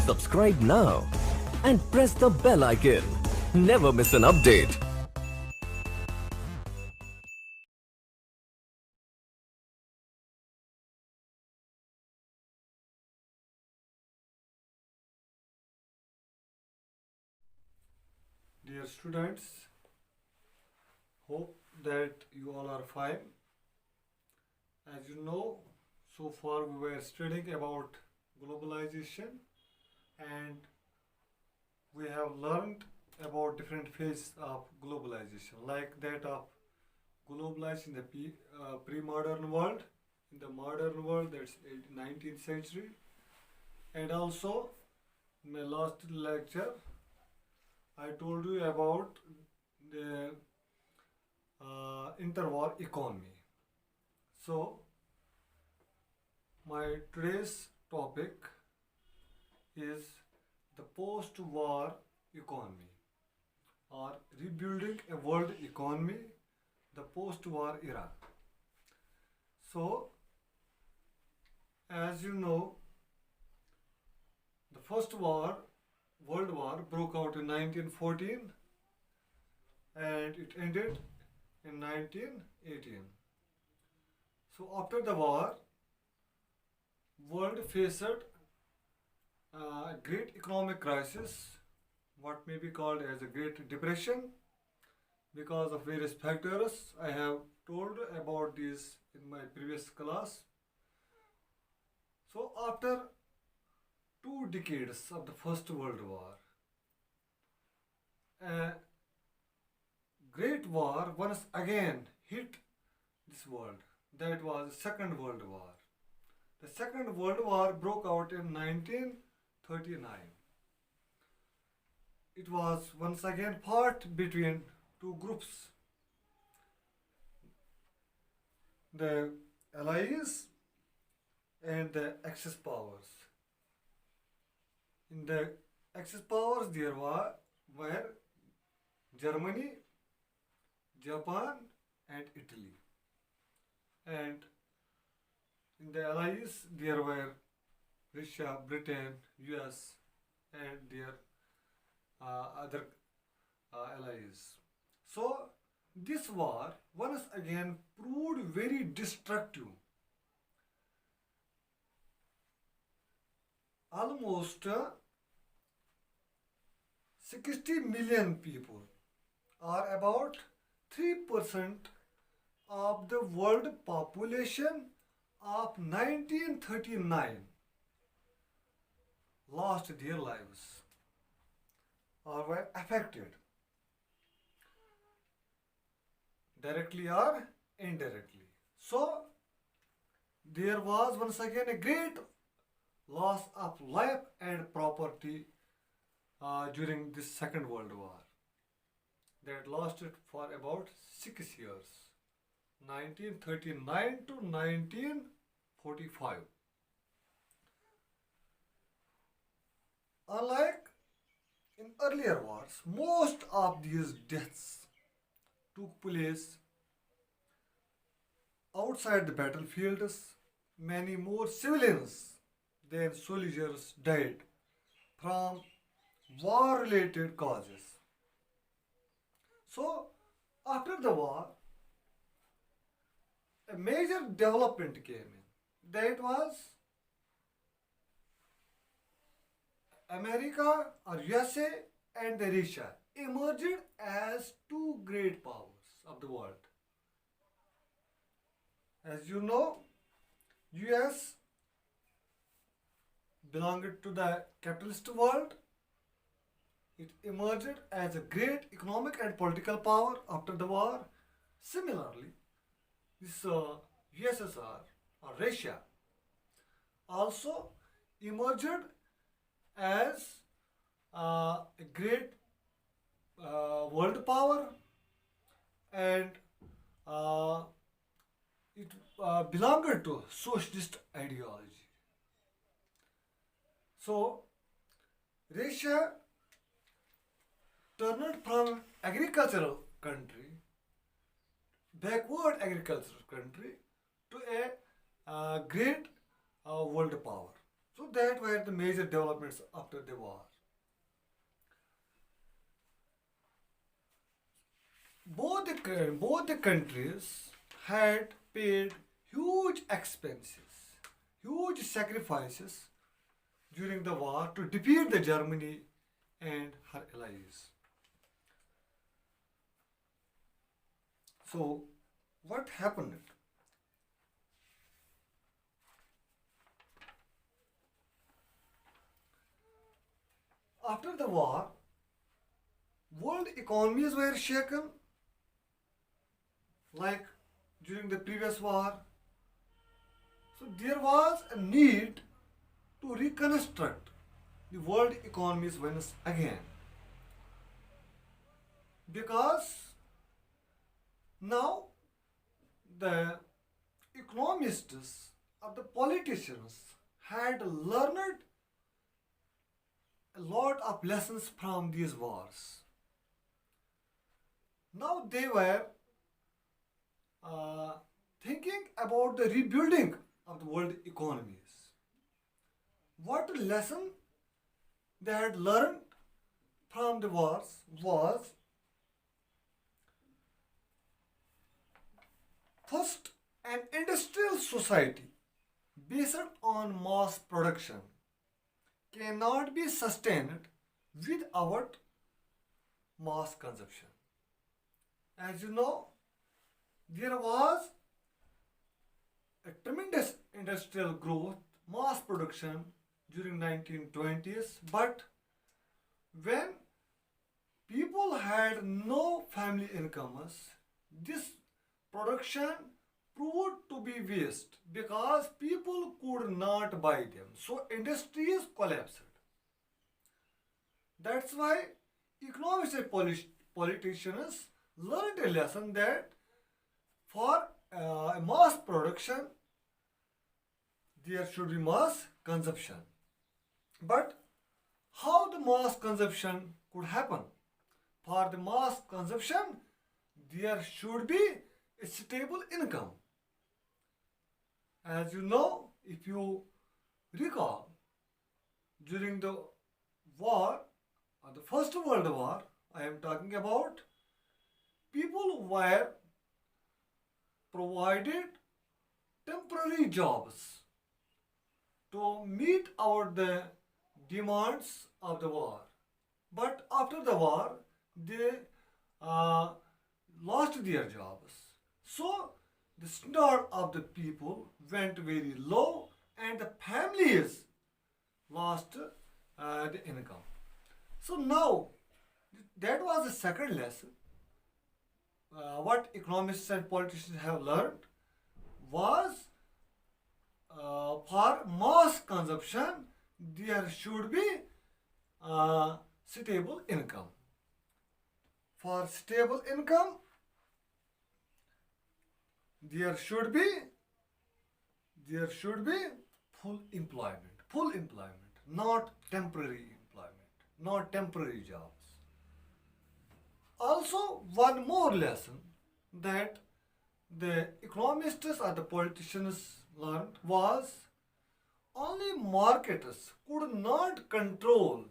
Subscribe now and press the bell icon. Never miss an update. Dear students, hope that you all are fine. As you know, so far we were studying about globalization and we have learned about different phases of globalization, like that of globalized in the pre-modern world, in the modern world, that's 19th century, and also in my last lecture I told you about the interwar economy. So, my today's topic is the post-war economy or rebuilding a world economy, the post-war era. So, as you know, the first war, World War, broke out in 1914 and it ended in 1918. So after the war, world faced a great economic crisis, what may be called as a Great Depression, because of various factors. I have told about these in my previous class. So after 2 decades of the First World War, a great war once again hit this world. That was the Second World War. The Second World War broke out in 1939. It was once again fought between two groups, the Allies and the Axis powers. In the Axis powers there were Germany, Japan and Italy. And in the Allies there were Russia, Britain, US and their other allies. So this war once again proved very destructive. Almost 60 million people, or about 3% of the world population of 1939, lost their lives or were affected directly or indirectly. So there was once again a great loss of life and property during this Second World War that lasted for about 6 years, 1939 to 1945. Unlike in earlier wars, most of these deaths took place outside the battlefields. Many more civilians than soldiers died from war-related causes. So, after the war, a major development came in. That was America or USA and the Russia emerged as two great powers of the world. As you know, US belonged to the capitalist world. It emerged as a great economic and political power after the war. Similarly, this USSR or Russia also emerged as a great world power, and it belonged to socialist ideology. So Russia turned from agricultural country, backward agricultural country, to a great world power. So that were the major developments after the war. Both the countries had paid huge expenses, huge sacrifices during the war to defeat the Germany and her allies. So, what happened? After the war, world economies were shaken like during the previous war. So there was a need to reconstruct the world economies once again, because now the economists or the politicians had learned a lot of lessons from these wars. Now they were thinking about the rebuilding of the world economies. What lesson they had learned from the wars was, first, an industrial society based on mass production cannot be sustained without mass consumption. As you know, there was a tremendous industrial growth, mass production during 1920s, but when people had no family incomes, this production proved to be waste because people could not buy them. So industries collapsed. That's why economists and politicians learned a lesson that for mass production there should be mass consumption. But how the mass consumption could happen? For the mass consumption, there should be a stable income. As you know, if you recall, during the war, or the First World War, I am talking about, people were provided temporary jobs to meet out the demands of the war. But after the war, they lost their jobs. So the standard of the people went very low and the families lost the income. So now that was the second lesson. What economists and politicians have learned was, for mass consumption there should be stable income. For stable income there should be full employment, not temporary employment, not temporary jobs. Also, one more lesson that the economists or the politicians learned was, only marketers could not control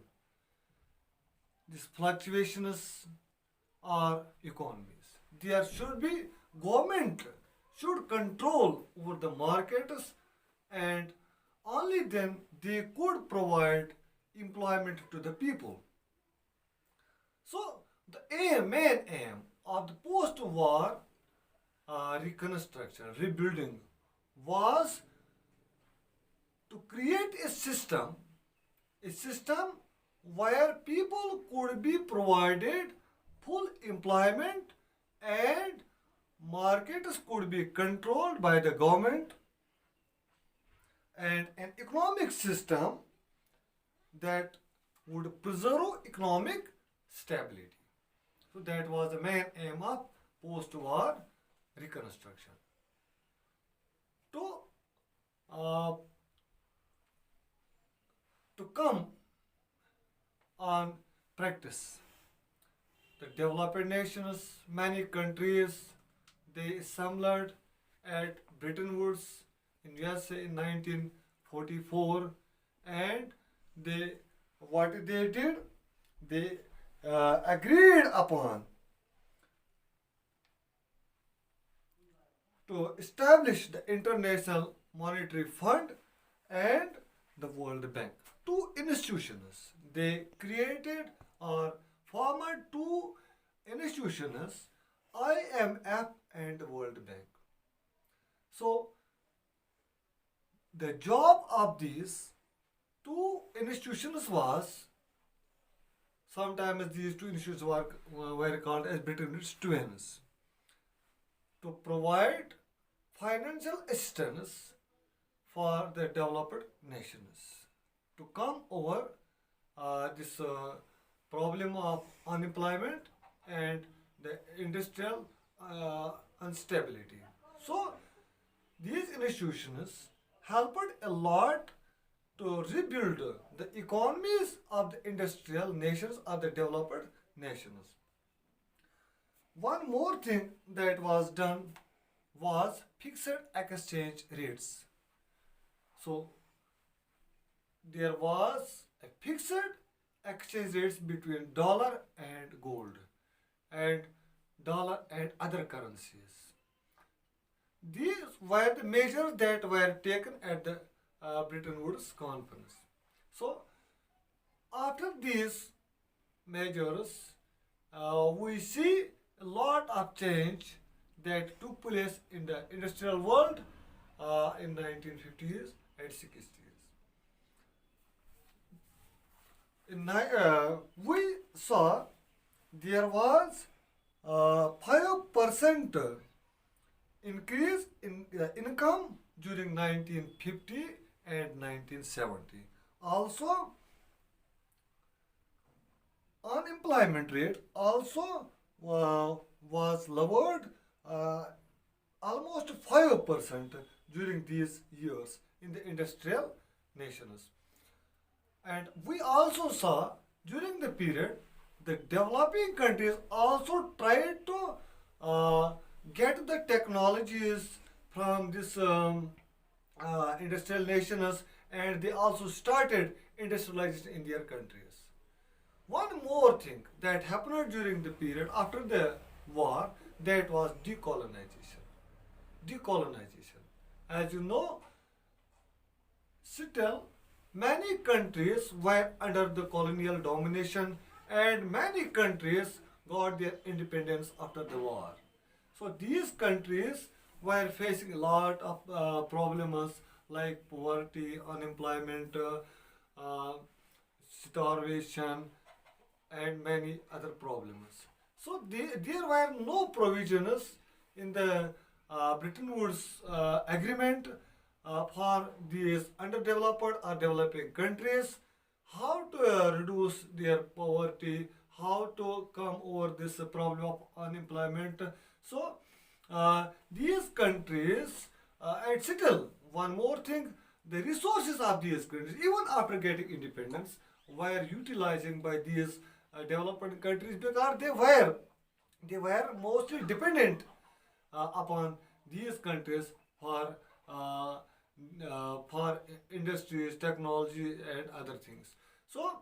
these fluctuations or economies. There should be government should control over the markets, and only then they could provide employment to the people. So the main aim of the post-war reconstruction, rebuilding, was to create a system where people could be provided full employment and markets could be controlled by the government, and an economic system that would preserve economic stability. So that was the main aim of post-war reconstruction. Uh, to come on practice, the developed nations, many countries, they assembled at Bretton Woods in USA in 1944, and they what they did, they agreed upon to establish the International Monetary Fund and the World Bank. Two institutions. They created or formed two institutions, IMF and World Bank. So the job of these two institutions was, sometimes these two institutions were called as Bretton Woods twins, to provide financial assistance for the developed nations to come over this problem of unemployment and the industrial instability. So these institutions helped a lot to rebuild the economies of the industrial nations of the developed nations. One more thing that was done was fixed exchange rates. So there was a fixed exchange rates between dollar and gold and dollar and other currencies. These were the measures that were taken at the Bretton Woods conference. So after these measures, we see a lot of change that took place in the industrial world in 1950s and 60s. We saw there was 5% increase in income during 1950 and 1970. Also, unemployment rate also was lowered almost 5% during these years in the industrial nations. And we also saw during the period the developing countries also tried to get the technologies from this industrial nations, and they also started industrialization in their countries. One more thing that happened during the period after the war, that was decolonization. Decolonization. As you know, still many countries were under the colonial domination, and many countries got their independence after the war. So these countries were facing a lot of problems like poverty, unemployment, starvation, and many other problems. So there were no provisions in the Bretton Woods agreement for these underdeveloped or developing countries, how to reduce their poverty, how to come over this problem of unemployment. So these countries, and still one more thing, the resources of these countries, even after getting independence, were utilizing by these developing countries because they were mostly dependent upon these countries for industries, technology, and other things. So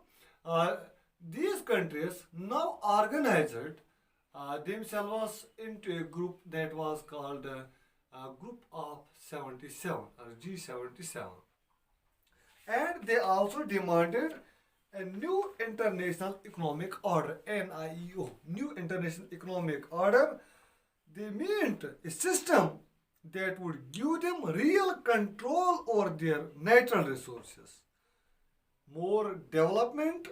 these countries now organized themselves into a group that was called Group of 77 or G77, and they also demanded a new international economic order, NIEO, new international economic order. They meant a system that would give them real control over their natural resources, more development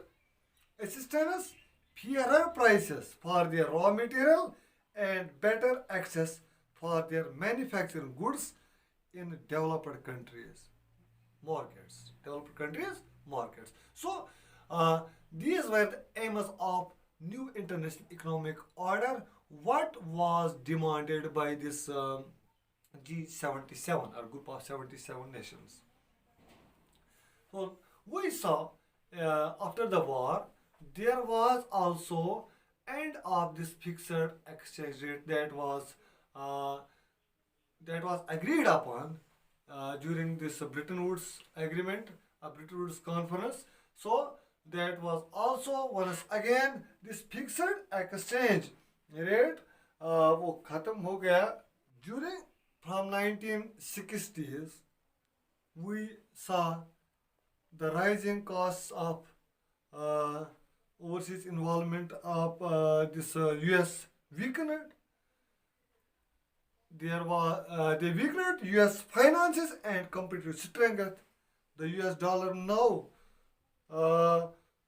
assistance, fairer prices for their raw material, and better access for their manufacturing goods in developed countries markets. Developed countries markets. So these were the aims of new international economic order. What was demanded by this G77 or group of 77 nations? So we saw after the war there was also end of this fixed exchange rate that was agreed upon during this Bretton Woods agreement a Bretton Woods conference. So that was also once again this fixed exchange rate वो खत्म हो गया. During from 1960s we saw the rising costs of uh, overseas involvement of this US weakened. They weakened US finances and competitive strength. The US dollar now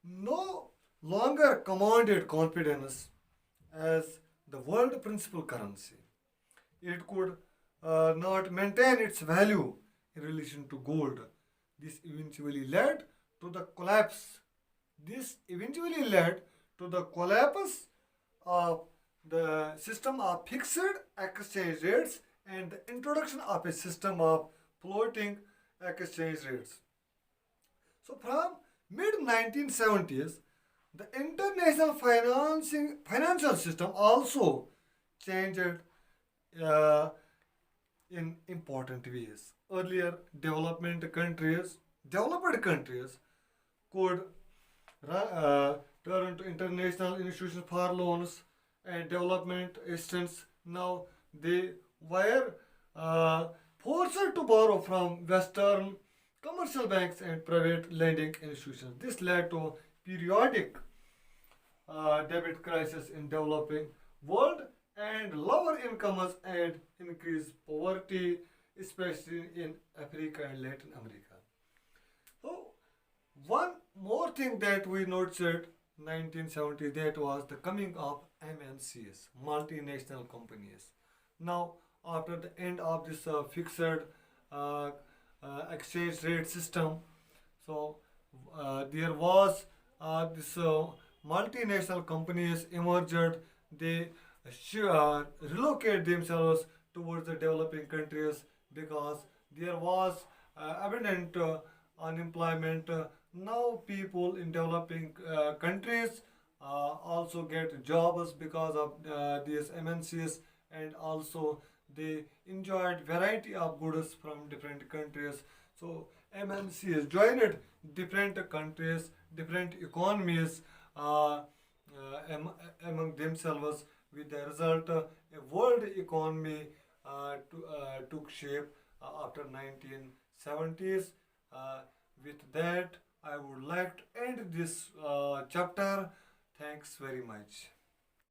no longer commanded confidence as the world principal currency. It could not maintain its value in relation to gold. This eventually led to the collapse. This eventually led to the collapse of the system of fixed exchange rates and the introduction of a system of floating exchange rates. So from mid 1970s, the international financial system also changed uh, in important ways. Earlier, developed countries could turn to international institutions for loans and development assistance. Now they were forced to borrow from Western commercial banks and private lending institutions. This led to periodic debit crisis in developing world and lower incomes and increased poverty, especially in Africa and Latin America. So one more thing that we noticed 1970 that was the coming of MNCs, multinational companies. Now after the end of this fixed exchange rate system, so there was this multinational companies emerged. They relocate themselves towards the developing countries because there was abundant unemployment. Now people in developing countries also get jobs because of these MNCs, and also they enjoyed variety of goods from different countries. So MNCs joined different countries, different economies among themselves. With the result, a world economy took shape after 1970s. With that, I would like to end this chapter. Thanks very much.